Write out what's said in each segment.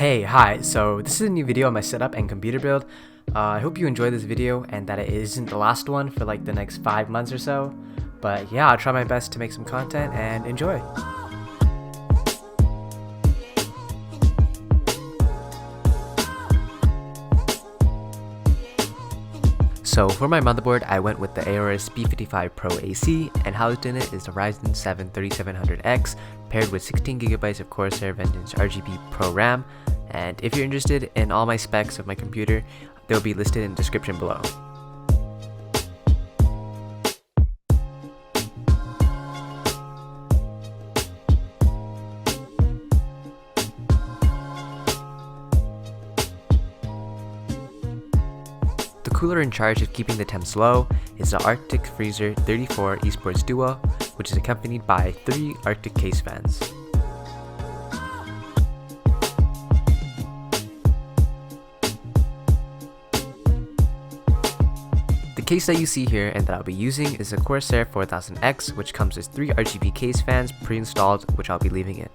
Hey, hi, so this is a new video on my setup and computer build. I hope you enjoy this video and that it isn't the last one for like the next 5 months or so. But yeah, I'll try my best to make some content and enjoy. So for my motherboard, I went with the AORUS B55 Pro AC, and housed in it is the Ryzen 7 3700X paired with 16GB of Corsair Vengeance RGB Pro RAM. And if you're interested in all my specs of my computer, they'll be listed in the description below. The cooler in charge of keeping the temps low is the Arctic Freezer 34 eSports Duo, which is accompanied by 3 Arctic case fans. The case that you see here and that I'll be using is a Corsair 4000X, which comes with 3 RGB case fans pre-installed, which I'll be leaving in.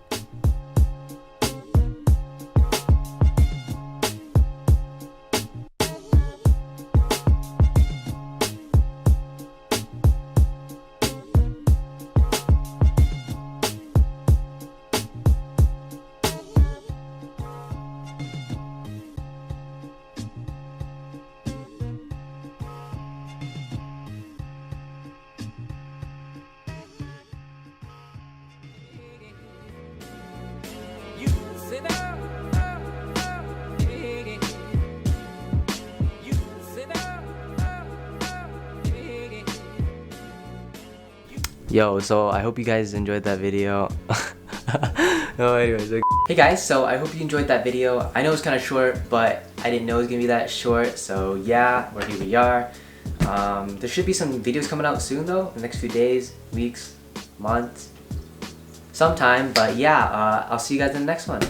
Yo, so I hope you guys enjoyed that video. No, anyways. Hey guys, so I hope you enjoyed that video. I know it's kind of short, but I didn't know it was gonna be that short. So yeah, here we are. There should be some videos coming out soon though, the next few days, weeks, months, sometime. But yeah, I'll see you guys in the next one.